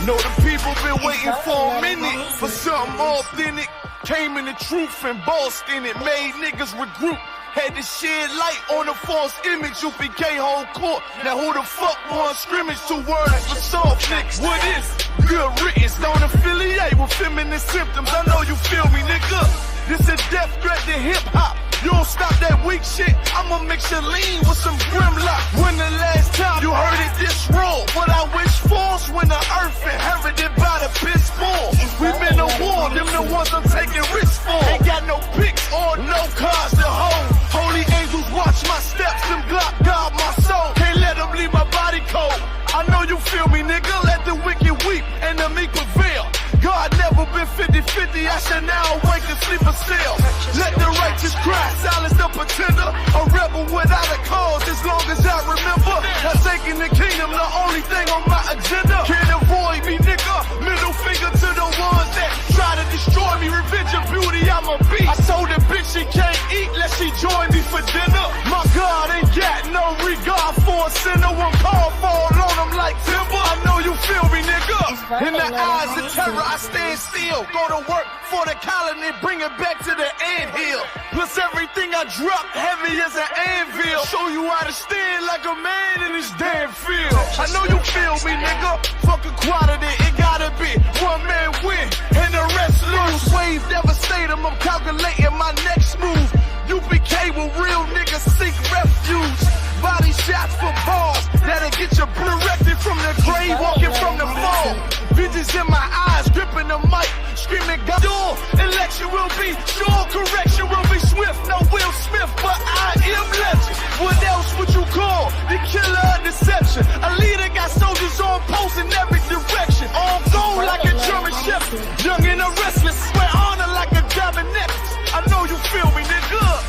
Know the people been waiting for a minute for something authentic. Came in the truth and bossed in it, made niggas regroup. Had to shed light on the false image. I.S.U.P.K whole court. Now who the fuck won scrimmage? 2 words for soft niggas. What is good riddance? Don't affiliate with feminine symptoms. I know you feel me, nigga. This a death threat to hip hop. You don't stop that weak shit, I'ma mix your lean with some Grimlock. When the last time you heard it this raw? What I wish for's when the earth inherited by the piss balls. We been to war, them the ones I'm taking risks for. Ain't got no pics or no cars to hold. Holy angels watch my steps, them Glock guard my soul. Can't let them leave my body cold. I know you feel me, nigga, let the wicked weep and the meek prevail. God never been 50-50, I should now awake and sleep a still. Let the righteous cry, silence the pretender. A rebel without a cause, as long as I remember. Forsaking the kingdom, the only thing on my agenda. Can't avoid me, nigga, middle finger to the ones that try to destroy me. Revenge of beauty, I'm a beast. I told the bitch she can't eat, let she join me for dinner. My God ain't got no regard for a sinner. One call fall on them like timber. I know you feel me, nigga. In the eyes of terror, I stand still. Go to work for the colony, bring it back to the anthill. Plus everything I drop heavy as an anvil. Show you how to stand like a man in this damn field. I know you feel me, nigga. Fuck equality, it gotta be one man win and the rest lose. Wave devastator, I'm calculating my next move. I.S.U.P.K with real niggas seek refuge. Body shots for balls that'll get you directed from the grave, walking from the fall. Visions in my eyes, gripping the mic, screaming God. Election will be sure, correction will be swift. No Will Smith, but I am legend. What else would you call the killer of deception? A leader got soldiers on post in every direction. On gold like a German shepherd, young and a restless, swear honor like a diamond necklace. I know you feel me, nigga.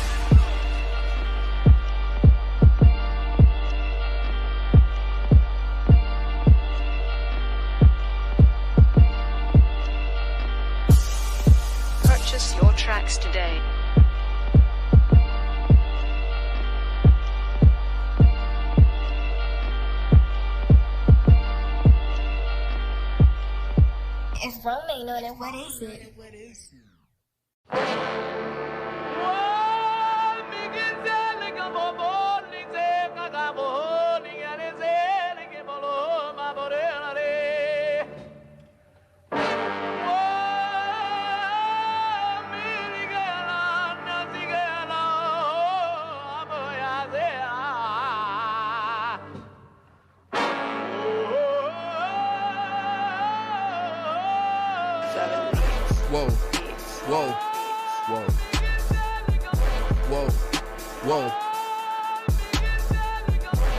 Purchase your tracks today. If Rome ain't know that, what is it? Whoa, whoa, whoa, whoa, whoa.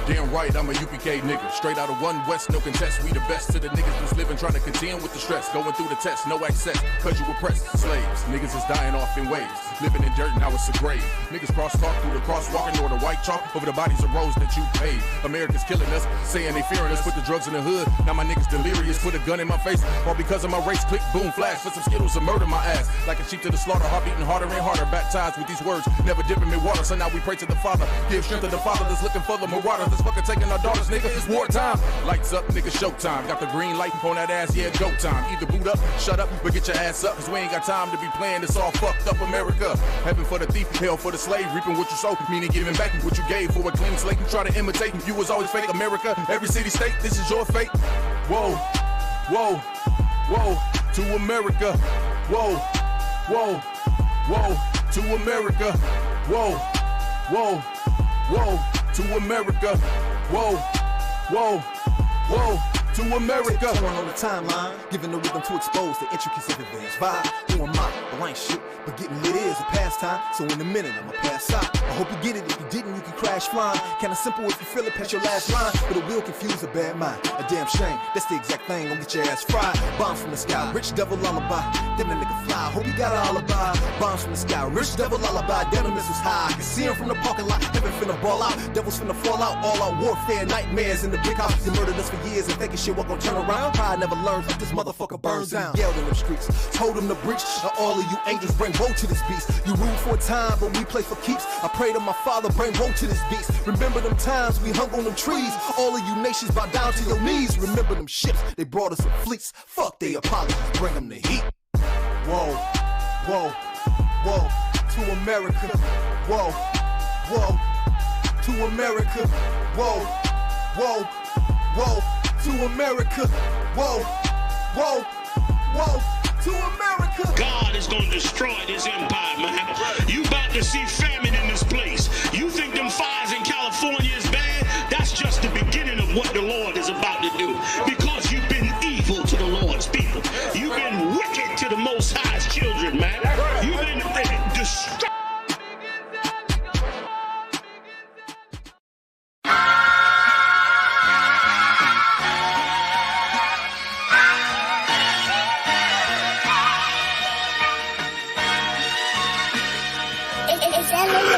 Damn right, I'm a U.P.K nigga. Straight out of 1 West, no contest. We the best to the niggas that's living, trying to contend with the stress. Going through the test, no access, cause you oppressed. Slaves, niggas is dying off in waves. Living in dirt, now it's a grave. Niggas cross-talk through the crosswalking or the white chalk over the bodies of roads that you paid. America's killing us, saying they fearing us. Put the drugs in the hood, now my niggas delirious. Put a gun in my face, all because of my race. Click, boom, flash, for some Skittles and murder my ass. Like a sheep to the slaughter, heart beating harder and harder. Baptized with these words, never dipping in water. So now we pray to the Father, give strength to the Father that's looking for the marauders. That's fucking taking our daughters, nigga, it's wartime. Lights up, nigga, showtime. Got the green light on that ass, yeah, go time. Either boot up, shut up, but get your ass up. Cause we ain't got time to be playing this all fucked up America. Heaven for the thief, hell for the slave. Reaping what you sow, meaning giving back what you gave for a clean slate. You try to imitate, you was always fake. America, every city, state, this is your fate. Whoa, whoa, whoa, to America. Whoa, whoa, whoa, to America. Whoa, whoa, whoa, to America. Whoa, whoa, whoa, to America. On the timeline, giving the rhythm to expose the intricacies of advanced vibe. Who am I? Well, I ain't shit, but getting lit is a pastime. So in a minute, I'ma pass out. I hope you get it. If you didn't, you can crash flying. Kinda simple if you feel it, past your last line. But it will confuse a bad mind. A damn shame. That's the exact thing. Gonna get your ass fried. Bombs from the sky, rich devil lullaby. Then the nigga fly. Hope you got an alibi. Bombs from the sky, rich devil lullaby. Damn, the missiles high. I can see him from the parking lot. Heaven finna ball out. Devils finna fall out. All out warfare, nightmares in the big house. They murdered us for years and thinking shit, what gon' turn around? I never learned, fuck this motherfucker burns down. Yelled in them streets, told him to breach, and all of you angels bring woe to this beast. You rule for a time, but we play for keeps. I pray to my father, bring woe to this beast. Remember them times we hung on them trees. All of you nations bow down to your knees. Remember them ships, they brought us in fleets. Fuck they apologies, bring them the heat. Whoa, whoa, whoa, to America. Whoa, whoa, to America. Whoa, whoa, whoa, to America. Whoa, whoa, whoa, to America. God is gonna destroy this empire, man. You about to see famine in this place. You think them fires in California is bad? That's just the beginning of what the Lord is about to do. Because you've been evil to the Lord's people. You've been wicked to the Most High's children, man. You've been destroyed.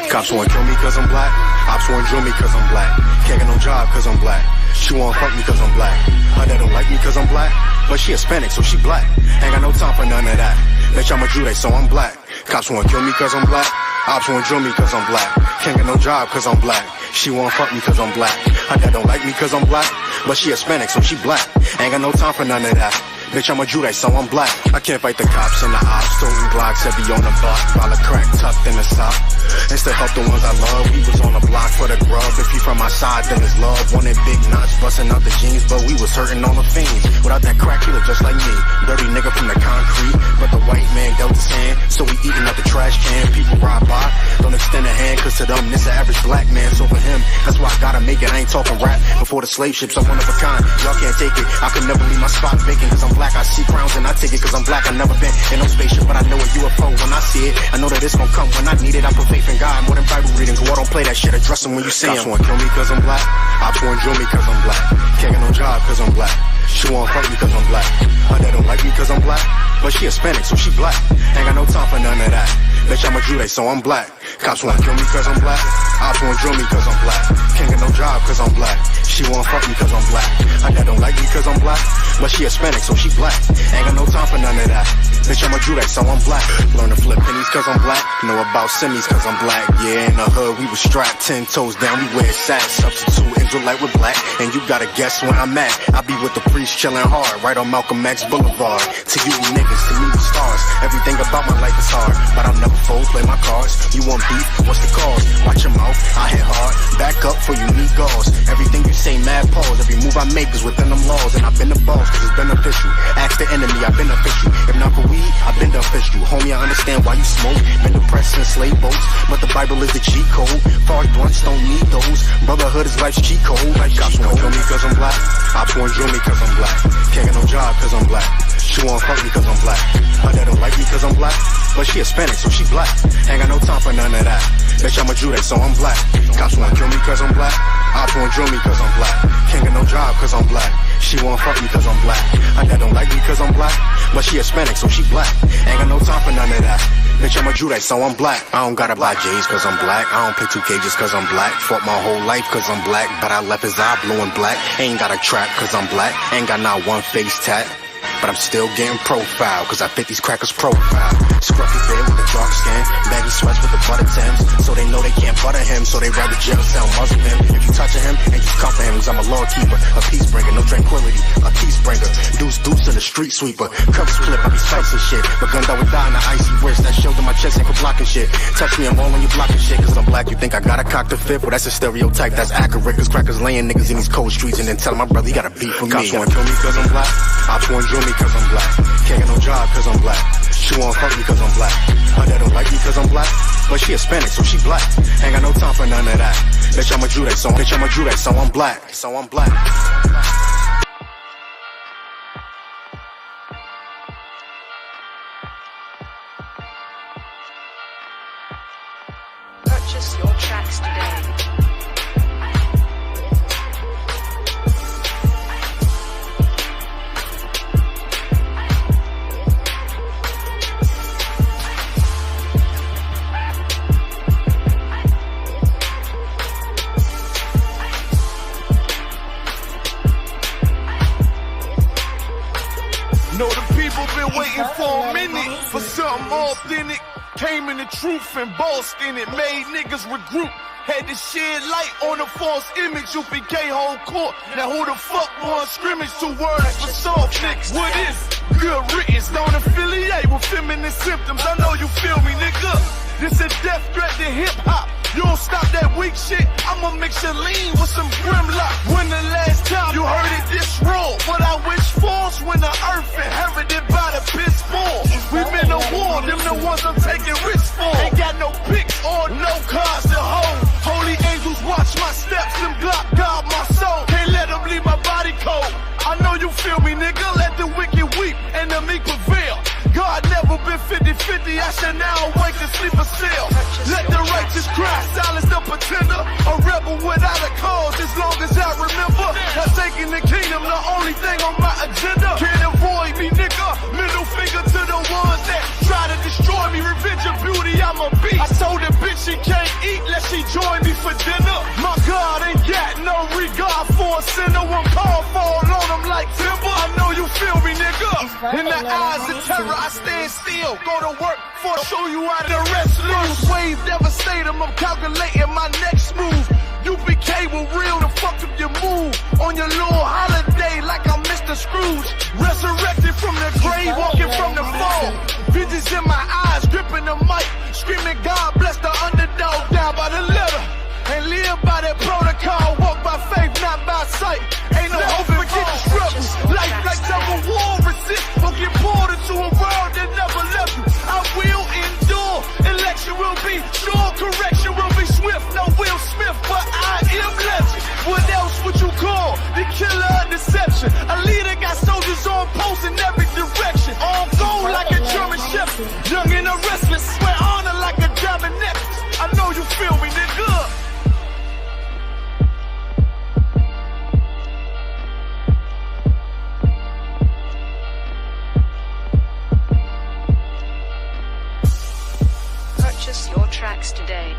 Cops wanna kill me cause I'm black. Ops wanna drill me cause I'm black. Can't get no job cause I'm black. She wanna fuck me cause I'm black. Her dad don't like me cause I'm black. But she Hispanic so she black. Ain't got no time for none of that. Bitch, I'm a Jew, so I'm black. Cops wanna kill me cause I'm black. Ops wanna drill me cause I'm black. Can't get no job cause I'm black. She wanna fuck me cause I'm black. Her dad don't like me cause I'm black. But she Hispanic so she black. Ain't got no time for none of that. Bitch, I'm a Jew, so I'm black. I can't fight the cops and the ops. Toting Glocks heavy on the block. While the crack tucked in the sock. And still help the ones I love. We was on the block for the grub. If he from my side, then it's love. Wanted big knots, busting out the jeans. But we was hurting on the fiends. Without that crack, he look just like me. Dirty nigga from the concrete. But the white man dealt the sand. So we eating out the trash can. People ride by. Don't extend a hand, cause to them, this an average black man. So for him, that's why I gotta make it. I ain't talking rap. Before the slave ships, I'm one of a kind. Y'all can't take it. I could never leave my spot vacant. Cause I'm black, I see crowns and I take it. Cause I'm black, I never been in no spaceship. But I know a UFO when I see it. I know that it's gonna come when I need it. I put faith in God more than Bible reading. Cause I don't play that shit. Address them when you see them. Cops wanna kill me cause I'm black. Ops wanna drill me cause I'm black. Can't get no job cause I'm black. She wanna fuck me cause I'm black. Her dad don't like me cause I'm black. But she Hispanic so she black. Ain't got no time for none of that. Bitch, I'm a Jew, so I'm black. Cops wanna kill me cause I'm black. Ops wanna drill me cause I'm black. Can't get no job cause I'm black. She wanna fuck me cause I'm black. Her dad don't like me cause I'm black. But she Hispanic so she black. Ain't got no time for none of that. Bitch, I'm a Jew, so I'm black. Learn to flip pennies cause I'm black. Know about semis cause I'm black. Yeah, in the hood we was strapped 10 toes down, we wear sats. Substitute Israelite with black. And you gotta guess when I'm at. I be with the priest chillin' hard, right on Malcolm X Boulevard. To you niggas, to me the stars. Everything about my life is hard, but I'll never fold, play my cards. You want beef, what's the cause? Watch your mouth, I hit hard. Back up for you need gauze. Everything you say mad pause. Every move I make is within them laws. And I've been the boss cause it's beneficial. Ask the enemy, I've been official. If not for weed, I've been the official. Homie, I understand why you smoke. Been depressed since slave boats. But the Bible is the cheat code. Far blunts don't need those. Brotherhood is life's cheat code. Cops wanna kill me cause I'm black. Ops wanna drill me cause I'm black. Can't get no job cause I'm black. She wanna fuck me cause I'm black. Her dad don't like me cause I'm black. But she Hispanic so she black. Ain't got no time for none of that. Bitch, I'm a Jew, so I'm black. Cops wanna kill me cause I'm black. Ops wanna drill me cause I'm black. Can't get no job cause I'm black. She wanna fuck me cause I'm black. Her dad don't like me cause I'm black. But she Hispanic so she black. Ain't got no time for none of that. Bitch, I'm a Jew, so I'm black. I don't gotta buy J's cause I'm black. I don't play 2K just cause I'm black. Fought my whole life cause I'm black. But I left his eye blue and black. Ain't got a trap cause I'm black. Ain't got not one face tat. But I'm still getting profile, cause I fit these crackers profile. Scruffy beard with the dark skin, baggy sweats with the butter Timbs. So they know they can't butter him, so they rather jail cell muzzle him. If you touching him, and you comfort him, cause I'm a law keeper, a peace bringer, no tranquility, a peace bringer. Deuce deuce in the street sweeper, covers clip, I be slicing shit. But gunned out with die in the icy wrist, that shield in my chest ain't for blocking shit. Touch me, I'm all on you blocking shit, cause I'm black. You think I gotta cock the fifth? Well, that's a stereotype, that's accurate, cause crackers laying niggas in these cold streets and then telling my brother he gotta beef for me. Cops wanna kill me cause I'm black. Ops wanna drill me cause I'm black. Can't get no job cause I'm black. She wanna fuck me cause I'm black. Her dad don't like me cause I'm black. But she Hispanic so she black. Ain't got no time for none of that. Bitch, I'm a Jew, so I'm black. So I'm black. Purchase your tracks today. been waiting for a minute for something authentic. Came in the truth and bossed in it. Made niggas regroup. Had to shed light on the false image. I.S.U.P.K whole court. Now who the fuck won scrimmage? 2 words for soft niggas. What is good riddance? Don't affiliate with feminine symptoms. I know you feel me, nigga. This a death threat to hip hop. You don't stop that weak shit, I'ma mix your lean with some grimlock. When the last time you heard it this raw? What I wish for's when the earth inherited by the piss balls. We been to war, them the ones I'm taking risks for. Ain't got no picks or no cars to hold. Holy angels watch my steps and block guard my soul. Can't let them leave my body cold. I know you feel me, nigga. Let the wicked weep and the meek prevail. God never been 50-50, I should now awake and sleep a cell. Let the righteous cry, silence the pretender. A rebel without a cause, as long as I remember. Not taking the kingdom, the only thing on my agenda. Can't avoid me, nigga. Middle finger to the ones that try to destroy me. Revenge of beauty, I'm a beast. I told the bitch she can't eat, let she join me for dinner. My God ain't got no regard for a sinner. When Paul fall on him like timber. I know you feel me, nigga. In the eyes of terror, I stand still, go to work for show you how the rest lose. Wave devastator, I'm calculating my next move. I.S.U.P.K will real the fuck if you move on your little holiday like I'm Mr. Scrooge. Resurrected from the grave, walking from the fall. Visions in my eyes, gripping the mic, screaming God bless the underdog down by the letter. And live by that protocol, walk by faith, not by sight. Ain't no hope in getting struggles. Life like double war, resist or get pulled into a world that never left you. I will endure, election will be sure, correction will be swift. No Will Smith, but I am legend. What else would you call the killer of deception? A leader got soldiers on post in every direction. On gold like a German shepherd, young and a restless, swear honor like a diamond necklace. I know you feel me, nigga. Purchase your tracks today.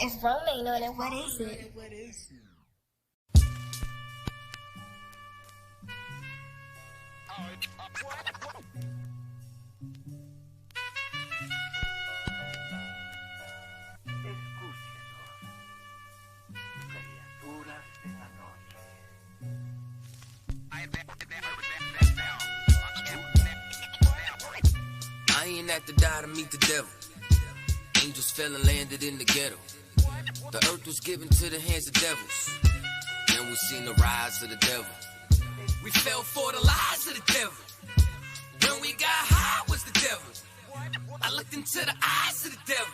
If Rome ain't know that, what is it? I ain't at to die to meet the devil. Angels fell and landed in the ghetto. The earth was given to the hands of devils. Then we seen the rise of the devil. We fell for the lies of the devil. When we got high was the devil. I looked into the eyes of the devil.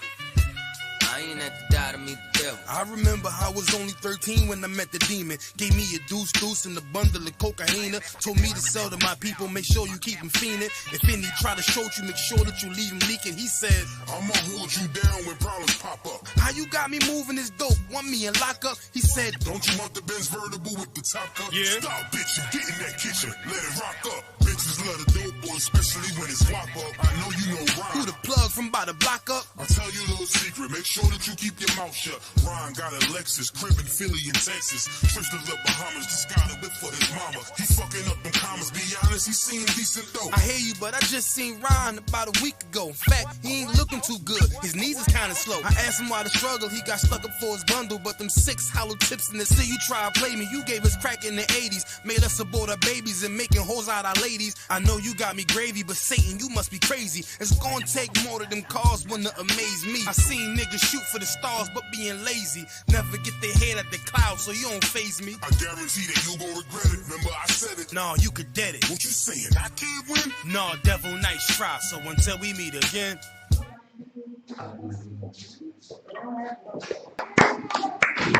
I ain't at to die to meet the devil. I remember I was only 13 when I met the demon. Gave me a deuce and a bundle of cocaine. Told me to sell to my people, make sure you keep them fiending. If any try to short you, make sure that you leave them leaking. He said, I'ma hold you down when problems pop up. how you got me moving this dope? Want me in lockup? He said, Don't you want the Benz vertible with the top cup? Yeah. Stop, bitch, you get in that kitchen, let it rock up. Bitches love the dope boy, especially when it's flop up. I know you know who Ron. the plug from by the block up? I'll tell you a little secret, make sure that you keep your mouth shut. Ron got a Lexus, crib in Philly and Texas. Trips to the Bahamas, just got a whip for his mama. He fucking up them commas, be honest, he seeing decent though. I hear you, but I just seen Ron about a week ago. In fact, he ain't looking too good. His knees is kinda slow. I asked him why the struggle, he got stuck up for his bundle. But them 6 hollow tips in the city, you try to play me. You gave us crack in the 80s, made us abort our babies and making hoes out our ladies. I know you got me gravy, but Satan, you must be crazy. It's gonna take more than them cars wanna amaze me. I seen niggas shoot for the stars, but being lazy. Never get their head at the clouds, so you don't faze me. I guarantee that you gon' regret it, remember I said it. Nah, you could dead it. What you saying, I can't win? Nah, devil, nice try. So until we meet again.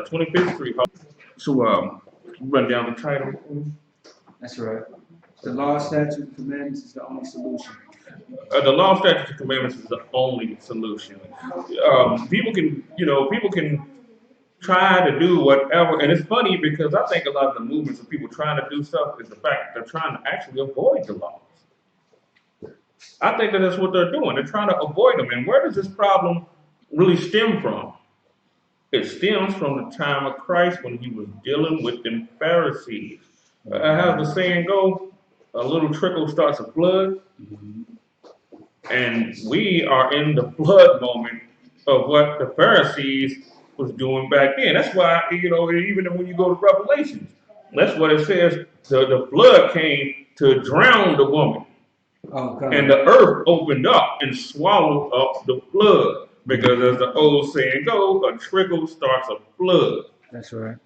25th Street. So, run down the title. That's right. The law, statutes, and commandments is the only solution. The law, statutes, and commandments is the only solution. People can try to do whatever, and it's funny because I think a lot of the movements of people trying to do stuff is the fact that they're trying to actually avoid the laws. I think that that's what they're doing. They're trying to avoid them. And where does this problem really stem from? It stems from the time of Christ when he was dealing with them Pharisees. How's the saying go? A little trickle starts a flood. And we are in the flood moment of what the Pharisees was doing back then. That's why, even when you go to Revelations, that's what it says. The flood came to drown the woman. And the earth opened up and swallowed up the flood. Because as the old saying goes, a trickle starts a flood. That's right.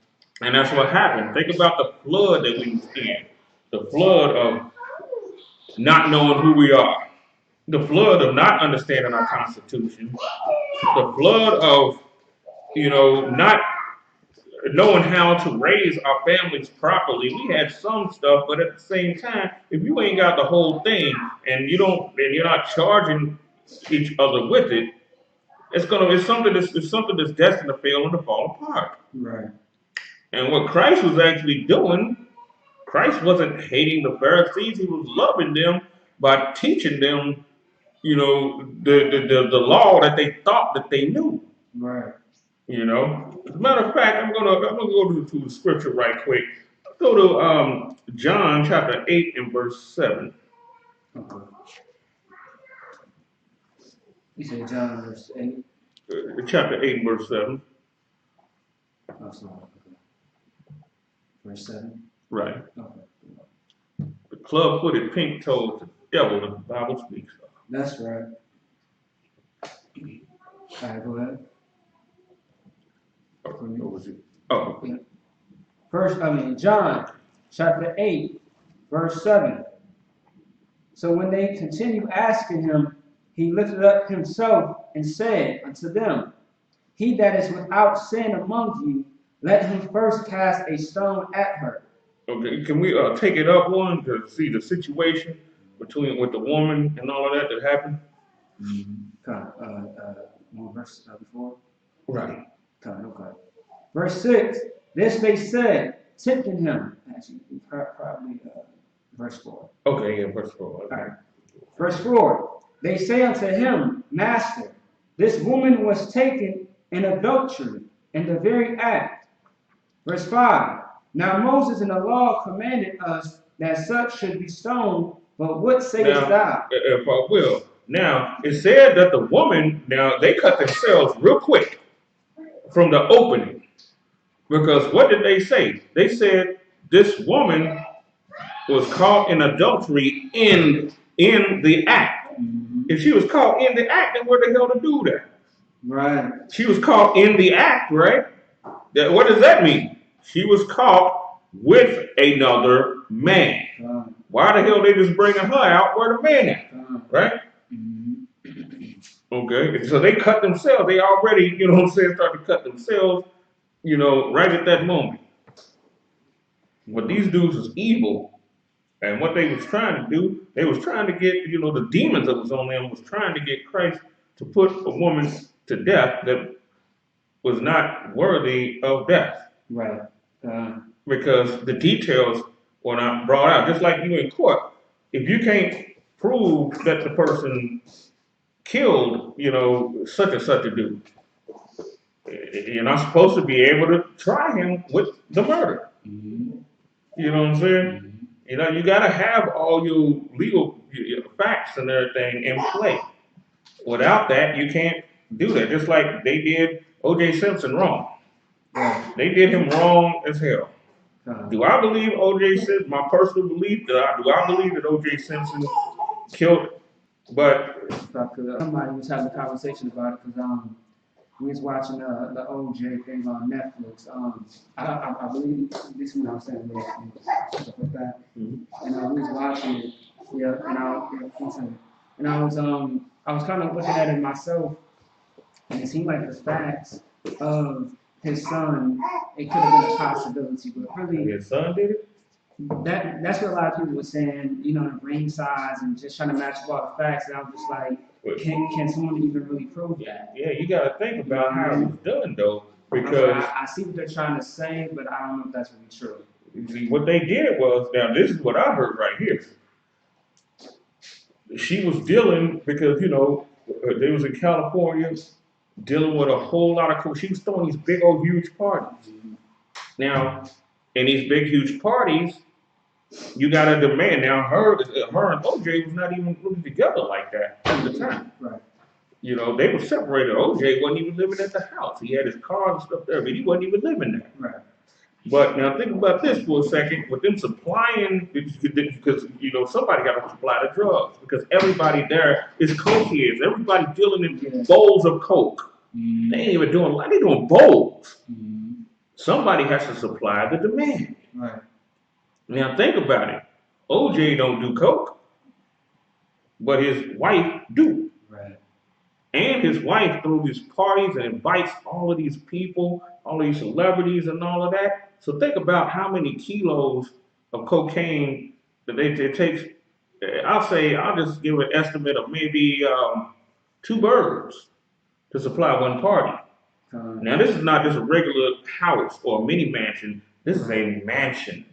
And that's what happened. Think about the flood that we was in. The flood of not knowing who we are. The flood of not understanding our Constitution. The flood of, not knowing how to raise our families properly. We had some stuff, but at the same time, if you ain't got the whole thing and you're not charging each other with it, it's something that's destined to fail and to fall apart. Right. And what Christ was actually doing, Christ wasn't hating the Pharisees, he was loving them by teaching them, the law that they thought that they knew. Right. As a matter of fact, I'm gonna go to the scripture right quick. Go to John chapter 8 and verse 7. Okay. You said John verse 8? Chapter 8 verse 7. Oh, sorry. Okay. Verse 7? Right. Okay. The club-footed, pink-toed devil that the Bible speaks of. That's right. All right, go ahead. What was it? Oh. John chapter 8, verse 7. So when they continued asking him, he lifted up himself and said unto them, He that is without sin among you, let him first cast a stone at her. Okay, can we take it up one to see the situation with the woman and all of that happened? One verse before? Right. Okay. Verse 6, this they said, tempting him. Actually, probably verse 4. Okay, yeah, verse 4. Okay. All right. Verse 4, they say unto him, Master, this woman was taken in adultery in the very act. Verse 5, now Moses in the law commanded us that such should be stoned, but what sayest thou? If I will. Now, it said that the woman, they cut themselves real quick from the opening. Because what did they say? They said this woman was caught in adultery in the act. If she was caught in the act, then where the hell to do that? Right. She was caught in the act, right? What does that mean? She was caught with another man. Why the hell they just bringing her out where the man at? Right? Okay, so they cut themselves. They already, started to cut themselves, right at that moment. But these dudes was evil. And what they was trying to do, they was trying to get, the demons that was on them was trying to get Christ to put a woman to death that was not worthy of death. Right. Because the details were not brought out. Just like you in court. If you can't prove that the person killed, such and such a dude, you're not supposed to be able to try him with the murder. You know what I'm saying? You got to have all your legal facts and everything in play. Without that, you can't do that. Just like they did O.J. Simpson wrong. They did him wrong as hell. Do I believe O.J. Simpson? My personal belief do I believe that O.J. Simpson killed? But somebody was having a conversation about it because we was watching the OJ thing on Netflix. I believe this is what I was saying, stuff like that. And we was watching it, and I was kind of looking at it myself, and it seemed like the facts of his son, it could have been a possibility, but really his son did it. That's what a lot of people were saying, the ring size and just trying to match up all the facts. And I was just like, can someone even really prove that? Yeah, you got to think about how it was done, though, because I see what they're trying to say, but I don't know if that's really true. See, what they did was, now this is what I heard right here. She was dealing because they was in California. dealing with a whole lot of she was throwing these big old huge parties. Now, in these big huge parties, you got a demand. Now, her and OJ was not even really together like that at the time. Right. You know, they were separated. OJ wasn't even living at the house. He had his car and stuff there, but he wasn't even living there. Right. But now think about this for a second. With them supplying, because you know somebody got to supply the drugs, because everybody there is cokeheads. Everybody dealing in bowls of coke. They ain't even doing like they doing bowls. Somebody has to supply the demand. Right. Now think about it. OJ don't do coke, but his wife do. Right. And his wife throws these parties and invites all of these people, all of these celebrities and all of that. So think about how many kilos of cocaine that it takes. I'll just give an estimate of maybe 2 birds to supply one party. Now this is not just a regular house or a mini mansion. This is a mansion.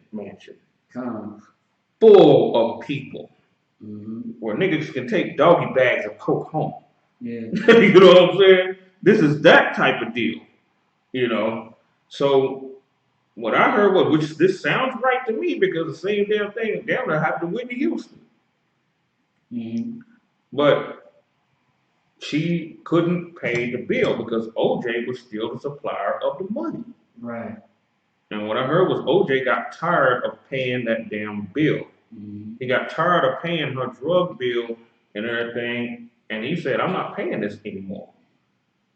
Full of people. Where niggas can take doggy bags of coke home. Yeah. You know what I'm saying? This is that type of deal. You know? So what I heard was, which this sounds right to me because the same damn thing damn near happened to Whitney Houston. But she couldn't pay the bill because OJ was still the supplier of the money. Right. And what I heard was OJ got tired of paying that damn bill. He got tired of paying her drug bill and everything, and he said, "I'm not paying this anymore."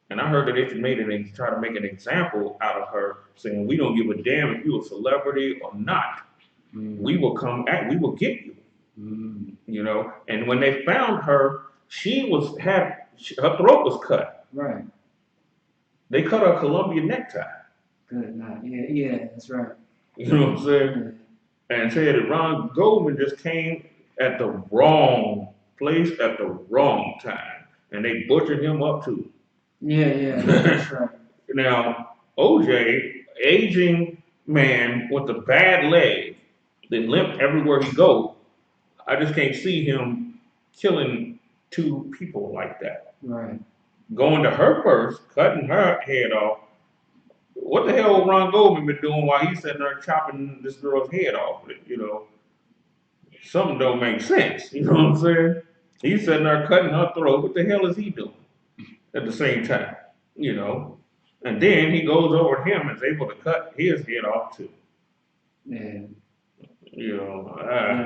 And I heard that they try to make an example out of her, saying, "We don't give a damn if you're a celebrity or not. We will get you." You know. And when they found her, her throat was cut. Right. They cut her Columbia necktie. Good night. Yeah, that's right. You know what I'm saying? And said that Ron Goldman just came at the wrong place at the wrong time, and they butchered him up too. Yeah, that's right. Now, OJ, aging man with a bad leg that limped everywhere he goes, I just can't see him killing 2 people like that. Right. Going to her first, cutting her head off. What the hell Ron Goldman been doing while he's sitting there chopping this girl's head off? You know, something don't make sense. You know what I'm saying? He's sitting there cutting her throat. What the hell is he doing at the same time? You know, and then he goes over to him and is able to cut his head off too. Yeah. You know,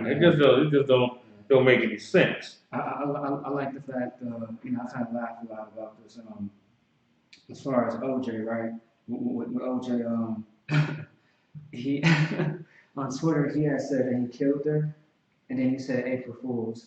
it just don't make any sense. I like the fact, I kind of laugh a lot about this. As far as OJ, right? With OJ, he on Twitter he had said that he killed her, and then he said April Fools.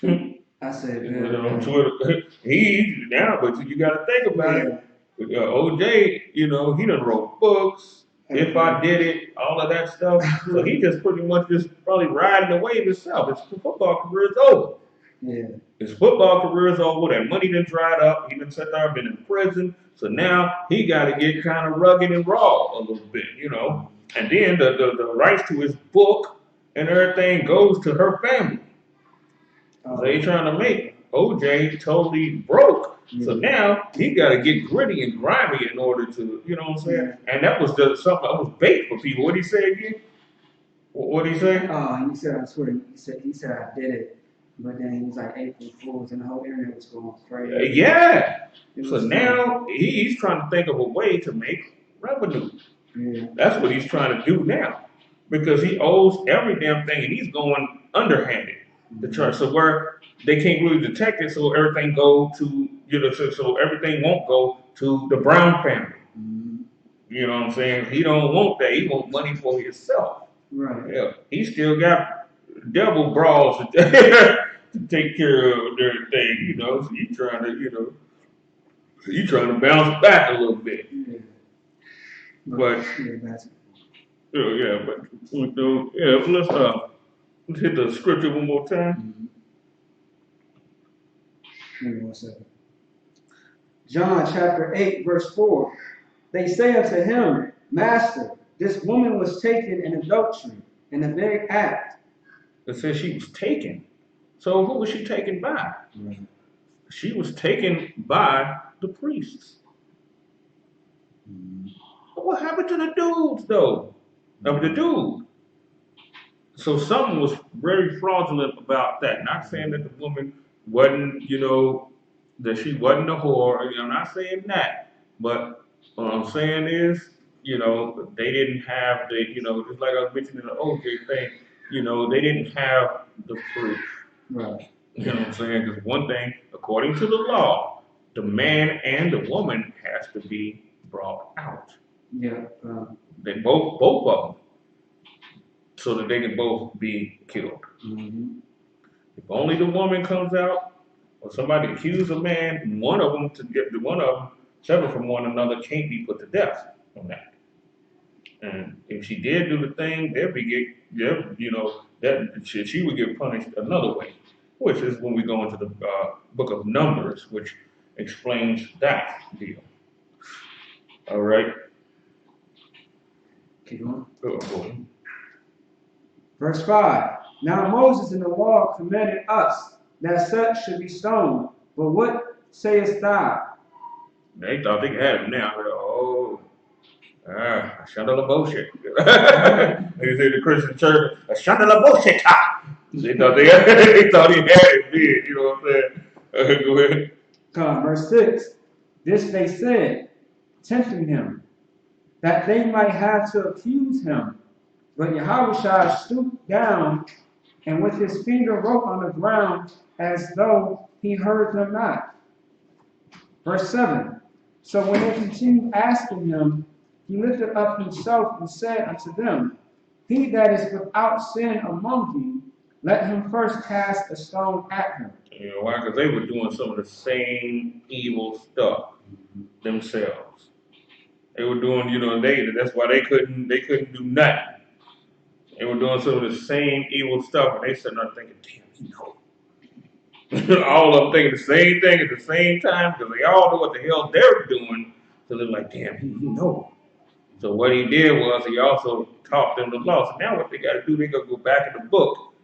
I said, on Twitter, he now, but you got to think about it. OJ, you know, he done wrote books. If I Did It, all of that stuff. So he just pretty much just probably riding the wave himself. His football career is over. Yeah. His football career is over. That money done dried up. He done sat there, been in prison. So now he got to get kind of rugged and raw a little bit, you know. And then the rights to his book and everything goes to her family. So they trying to make OJ totally broke. So now he got to get gritty and grimy in order to, you know what I'm saying? And that was just something that was bait for people. What did he say again? What did he say? He said on Twitter, he said I did it, but then he was like April Fools, and the whole internet was going crazy. Yeah. So now he's trying to think of a way to make revenue. Yeah. That's what he's trying to do now, because he owes every damn thing, and he's going underhanded. The church, so where they can't really detect it, so everything go to, you know, so everything won't go to the Brown family. You know what I'm saying? He don't want that. He want money for himself. Right. Yeah. He still got devil brawls to take care of their thing, you know. So he's trying to, you know, bounce back a little bit. Yeah. But let's hit the scripture one more time. Give me 1 second. John chapter 8, verse 4. They say unto him, Master, this woman was taken in adultery, in the very act. It says she was taken. So who was she taken by? She was taken by the priests. But what happened to the dudes, though? I mean, the dude. So something was very fraudulent about that. Not saying that the woman wasn't, that she wasn't a whore. I'm not saying that. But what I'm saying is, they didn't have just like I was mentioning the OJ thing, they didn't have the proof. Right. You know what I'm saying? Because one thing, according to the law, the man and the woman has to be brought out. Yeah. They both of them, so that they can both be killed. Mm-hmm. If only the woman comes out, or somebody accuses a man, one of them separate from one another can't be put to death on that. And if she did do the thing, she would get punished another way, which is when we go into the book of Numbers, which explains that deal. All right. Keep going. Go. Verse 5. Now Moses in the law commanded us that such should be stoned. But what sayest thou? They thought they had him now. Shandala bullshit. They say the Christian church, a shandala bullshit. They thought he had it big. You know what I'm saying? Go ahead. Verse 6. This they said, tempting him, that they might have to accuse him. But Yahushua stooped down and with his finger wrote on the ground as though he heard them not. Verse 7. So when they continued asking him, he lifted up himself and said unto them, He that is without sin among you, let him first cast a stone at him. You know why? Because they were doing some of the same evil stuff themselves. They were doing, that's why they couldn't do nothing. They were doing some of the same evil stuff, and they sitting there thinking, damn, all of them thinking the same thing at the same time, because they all know what the hell they're doing. So they're like, damn, you know. So what he did was he also taught them the law. So now what they got to do, they got to go back in the book,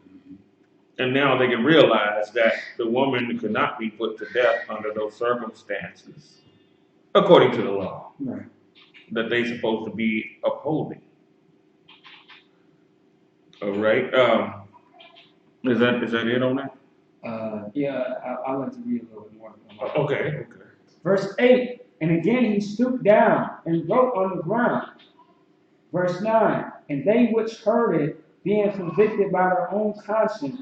and now they can realize that the woman could not be put to death under those circumstances, according to the law, that they're supposed to be upholding. All right. Is that it on that? I'd like to read a little bit more. Okay. Verse 8, and again he stooped down and wrote on the ground. Verse 9, and they which heard it, being convicted by their own conscience,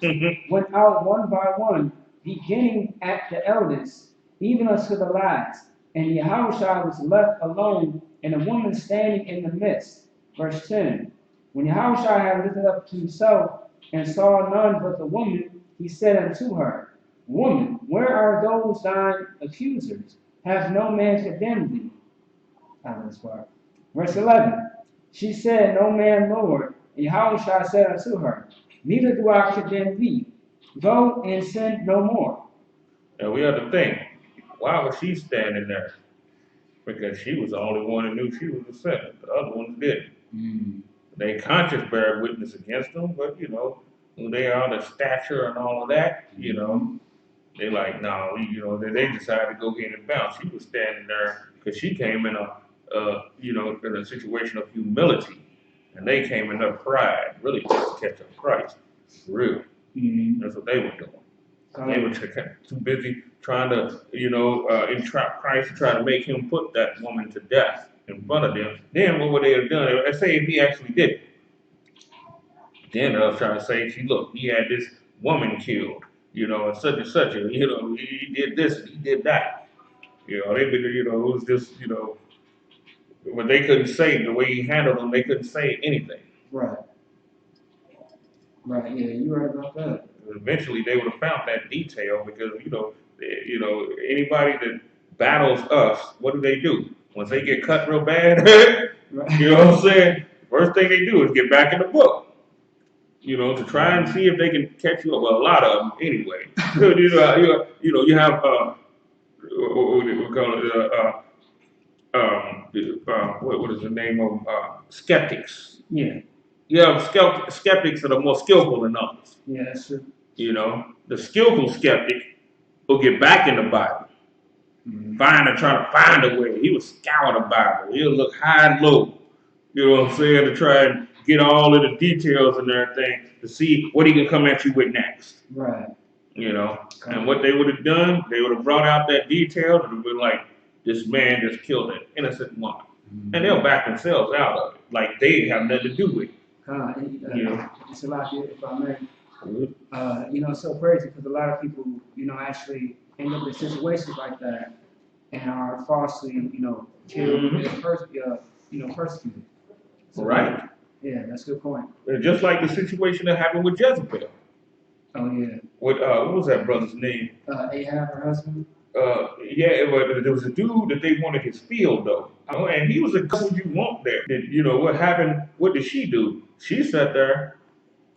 went out one by one, beginning at the eldest, even unto the last. And Yahushua was left alone, and a woman standing in the midst. Verse 10, when Yahushua had lifted up himself and saw none but the woman, he said unto her, Woman, where are those thine accusers? Hath no man condemned thee? Verse 11, she said, No man, Lord. And Yahushua said unto her, Neither do I condemn thee. Go and sin no more. And we have to think, why was she standing there? Because she was the only one who knew she was a sinner. The other ones didn't. They conscience bear witness against them, but who they are, the stature and all of that, they like, no, they decided to go in and bounce. She was standing there because she came in in a situation of humility, and they came in their pride, really just to catch up Christ. Real. That's what they were doing. They were too busy trying to, entrap Christ, try to make him put that woman to death in front of them. Then what would they have done? Let's say if he actually did it. Then I was trying to say, he had this woman killed, and such, he did this and he did that. They it was just, when they couldn't say the way he handled them, they couldn't say anything. Right, yeah, you're right about that. Eventually they would have found that detail because, anybody that battles us, what do? Once they get cut real bad, you know what I'm saying? First thing they do is get back in the book. To try and see if they can catch you up. Well, a lot of them anyway. You have what is the name of skeptics? Yeah. You have skeptics that are more skillful than others. Yeah, that's true. The skillful skeptic will get back in the Bible trying to find a way. He was scouring the Bible. He'll look high and low, you know what I'm saying, to try and get all of the details and everything to see what he can come at you with next. Right. You know, and what they would have done, they would have brought out that detail and been like, this man just killed an innocent woman. And they'll back themselves out of it. Like they have nothing to do with it. You know, it's a lot, if I may. You know, it's so crazy because a lot of people, you know, actually end up in situations like that and are falsely, you know, killed and persecuted. So, right. Yeah, that's a good point. Just like the situation that happened with Jezebel. Oh yeah. With what was that brother's name? Ahab, her husband. Yeah, but there was a dude that they wanted his field though. Oh, and he was a good you want there. You know what happened? What did she do? She sat there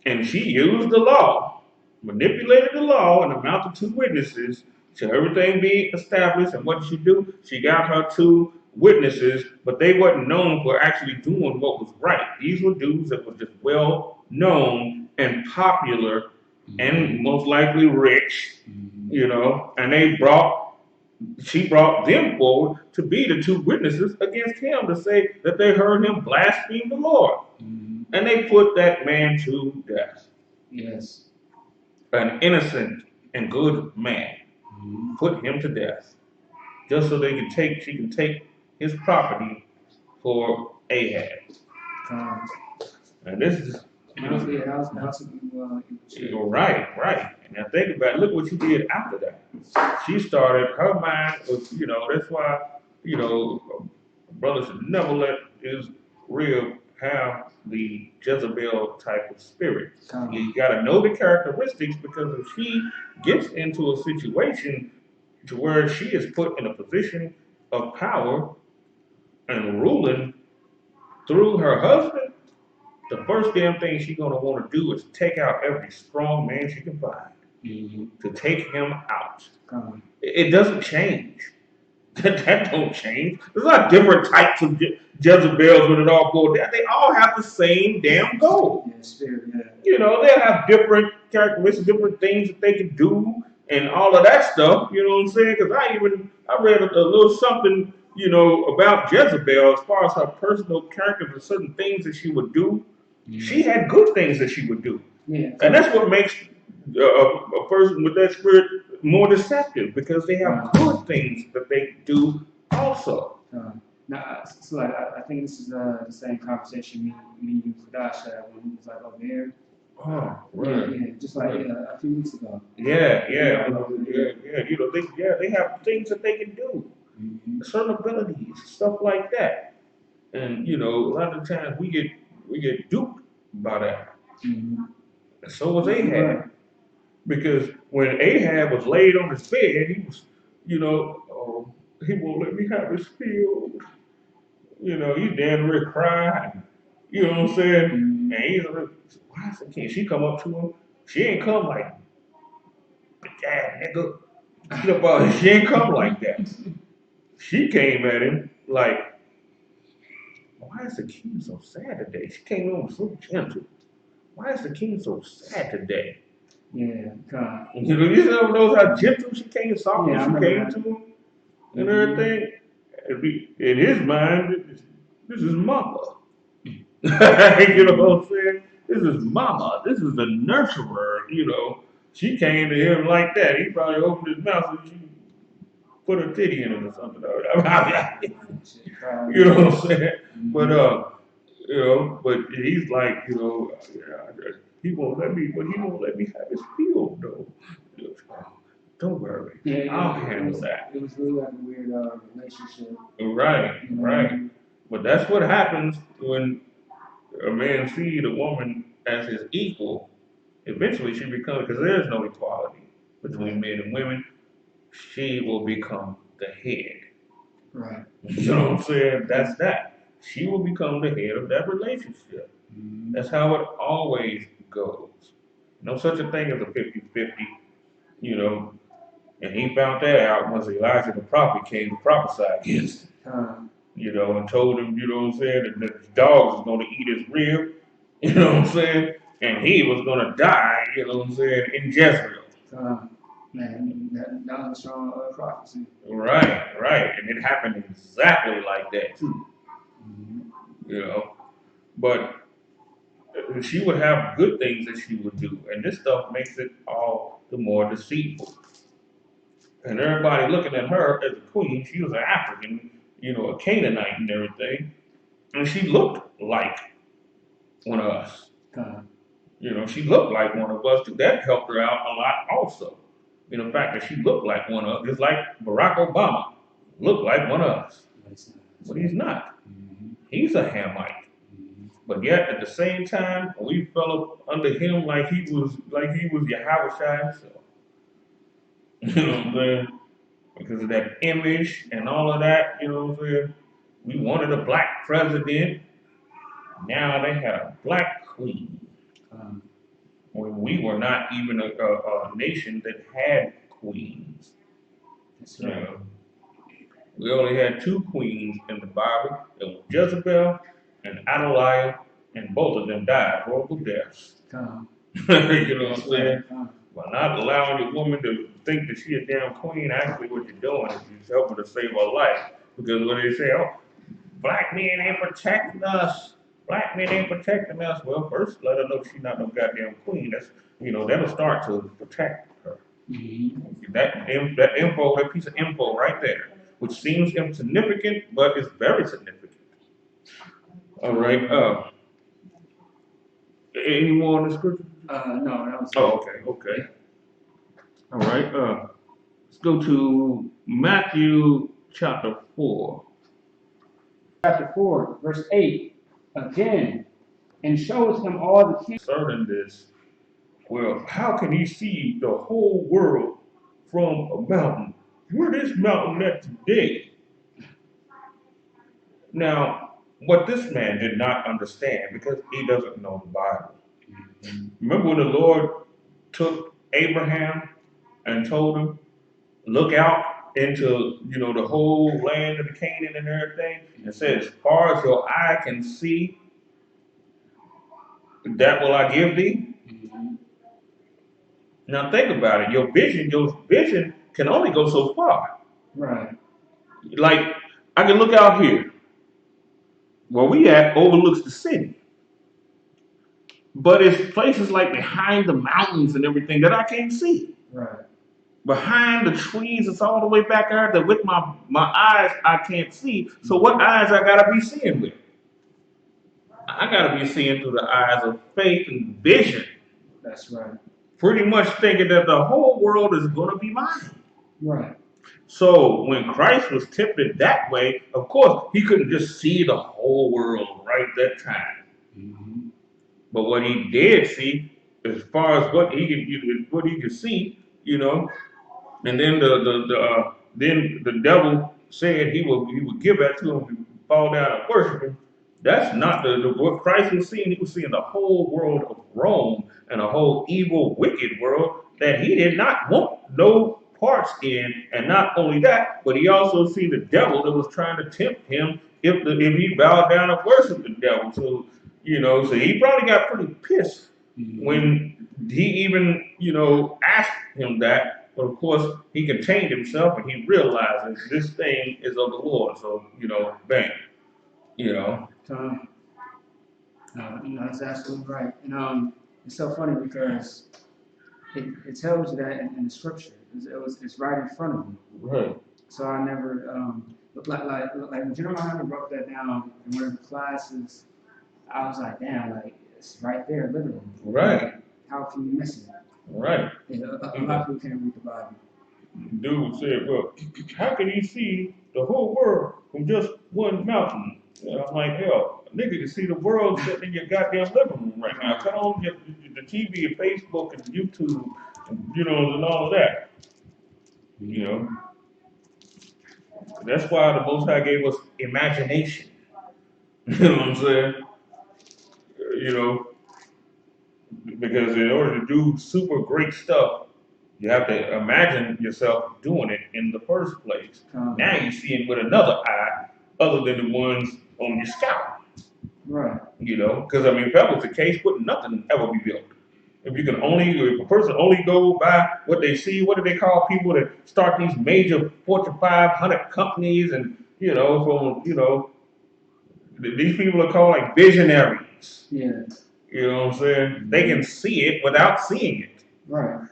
and she used the law, manipulated the law, and amounted to witnesses to everything be established. And what did she do? She got her 2 witnesses, but they wasn't known for actually doing what was right. These were dudes that were just well known and popular and most likely rich, you know, and she brought them forward to be the 2 witnesses against him to say that they heard him blaspheme the Lord. And they put that man to death. Yes. An innocent and good man put him to death just so she can take his property for Ahab. And this is right. And now think about it, look what you did after that. She started, her mind was, you know, that's why, you know, a brother should never let his real have the Jezebel type of spirit. You got to know the characteristics, because if she gets into a situation to where she is put in a position of power and ruling through her husband, the first damn thing she's going to want to do is take out every strong man she can find to take him out. It doesn't change. That don't change. There's not different types of Jezebels when it all goes down. They all have the same damn goal. You know, they have different characteristics, different things that they can do, and all of that stuff. You know what I'm saying? Because I read a little something, you know, about Jezebel as far as her personal character and certain things that she would do. She had good things that she would do, and that's what makes a person with that spirit more deceptive, because they have good things that they do also. Now, so I think this is the same conversation me and you, Kadash, had when he was like over here. Oh, right. Yeah, just like a few weeks ago. Yeah. You know, they have things that they can do, certain abilities, stuff like that. And you know, a lot of times we get duped by that. And so was Ahab. Because when Ahab was laid on his bed, he was, you know, he won't let me have his field. You know, he's damn near crying. You know what I'm saying? And he's like, why is the king? She come up to him. She ain't come like, dad, nigga. She ain't come like that. She came at him like, why is the king so sad today? She came on so gentle. Why is the king so sad today? Yeah, God. You know, you know how gentle she came, softly she came to him, and everything. In his mind, this is mama. You know what I'm saying? This is mama. This is the nurturer. You know, she came to him like that. He probably opened his mouth and she put her titty in it or something. You know what I'm saying? But you know, but he's like, you know, he won't let me, but he won't let me have his field though. Don't worry, I'll handle that. It was really like a weird relationship. Right. But that's what happens when a man sees a woman as his equal. Eventually, she becomes, because there's no equality between men and women. She will become the head. Right. You know what I'm saying? That's that. She will become the head of that relationship. That's how it always goes. No such a thing as a 50-50, you know. And he found that out once Elijah the prophet came to prophesy against him. You know, and told him, you know what I'm saying, that the dogs was going to eat his rib, you know what I'm saying, and he was going to die, you know what I'm saying, in Jezreel. Man, that was a strong prophecy. Right. And it happened exactly like that, too. You know, but she would have good things that she would do, and this stuff makes it all the more deceitful. And everybody looking at her as a queen, she was an African, you know, a Canaanite and everything, and she looked like one of us. You know, she looked like one of us. That helped her out a lot also. You know, the fact that she looked like one of us, just like Barack Obama looked like one of us. But he's not. He's a Hamite. But yet at the same time, we fell up under him like he was Yahweh himself. You know what I'm saying? Because of that image and all of that, you know what I'm saying? We wanted a black president. Now they had a black queen. When we were not even a nation that had queens. That's right. You know, we only had 2 queens in the Bible. It was Jezebel and Adaliah, and both of them died horrible deaths. You know what I'm saying? By not allowing a woman to think that she a damn queen, actually what you're doing is you're helping to save her life. Because when they say, oh, black men ain't protecting us. Black men ain't protecting us. Well, first let her know she's not no goddamn queen. That's, you know, that'll start to protect her. That info, that piece of info right there, which seems insignificant, but is very significant. All right. Any more on the scripture? No, that was. Oh, okay. All right. Let's go to Matthew chapter 4. Chapter 4, verse 8. Again, and shows him all the kingdoms. Concerning this, well, how can he see the whole world from a mountain? Where this mountain at today? Now, what this man did not understand, because he doesn't know the Bible. Remember when the Lord took Abraham and told him, look out into, you know, the whole land of the Canaan and everything, and said, as far as your eye can see, that will I give thee. Now think about it. Your vision can only go so far. Right. Like, I can look out here. Where we at overlooks the city. But it's places like behind the mountains and everything that I can't see. Right. Behind the trees, it's all the way back there that with my eyes I can't see. So what eyes I gotta be seeing with? I gotta be seeing through the eyes of faith and vision. That's right. Pretty much thinking that the whole world is gonna be mine. Right. So when Christ was tempted that way, of course, he couldn't just see the whole world right that time. But what he did see, as far as what he could see, you know, and then the devil said he would give that to him and fall down and worship him. That's not what Christ was seeing. He was seeing the whole world of Rome and a whole evil, wicked world that he did not want no parts in. And not only that, but he also seen the devil that was trying to tempt him if he bowed down and worshiped the devil. So, you know, so he probably got pretty pissed when he even, you know, asked him that. But of course, he contained himself and he realized that this thing is of the Lord. So, you know, bang, you know. You know, that's absolutely right. And it's so funny because it tells you that in the scripture. It's right in front of you. Right. So I never like when GEN.YAHANNA broke that down in one of the classes, I was like, damn, like it's right there, literally. Right. Like, how can you miss it? Right. A lot of people can't read the Bible. Dude said, well, how can you see the whole world from just one mountain? And I'm like, hell, a nigga can see the world sitting in your goddamn living room right now. Turn on the TV and Facebook and YouTube and, you know, and all of that. You know? That's why the Most High gave us imagination. You know what I'm saying? You know, because in order to do super great stuff, you have to imagine yourself doing it in the first place. Now you see it with another eye, other than the ones on your scalp. Right. You know, because I mean, if that was the case, wouldn't nothing ever be built. If a person only go by what they see, what do they call people that start these major Fortune 500 companies and, these people are called like visionaries. Yeah. You know what I'm saying? They can see it without seeing it. Right.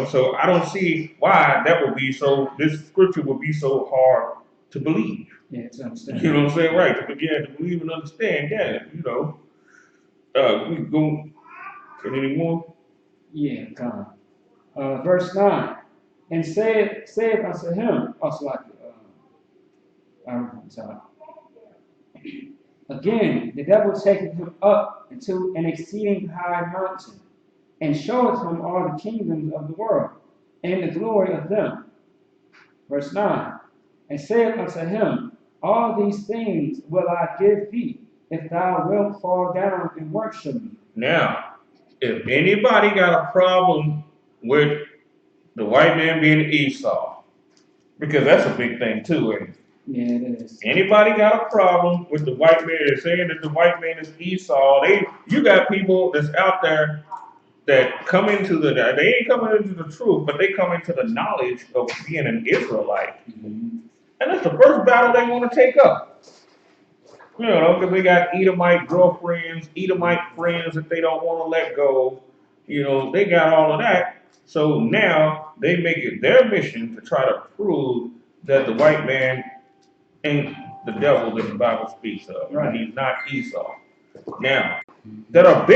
So I don't see why this scripture would be so hard to believe. Yeah, to understand. You know what I'm saying? Right. To believe and understand. Yeah, we go, any more? Yeah, come. Verse 9. And said unto him, again, the devil taketh him up into an exceeding high mountain, and showeth him all the kingdoms of the world, and the glory of them. Verse 9. And said unto him, all these things will I give thee, if thou wilt fall down and worship me. Now, if anybody got a problem with the white man being Esau, because that's a big thing too, ain't it? Yeah, it is. Anybody got a problem with the white man saying that the white man is Esau? You got people that's out there that come into they ain't coming into the truth, but they come into the knowledge of being an Israelite. Mm-hmm. And that's the first battle they want to take up. Because they got Edomite girlfriends, Edomite friends that they don't want to let go. They got all of that. So now they make it their mission to try to prove that the white man ain't the devil that the Bible speaks of. Right. And he's not Esau. Now, that are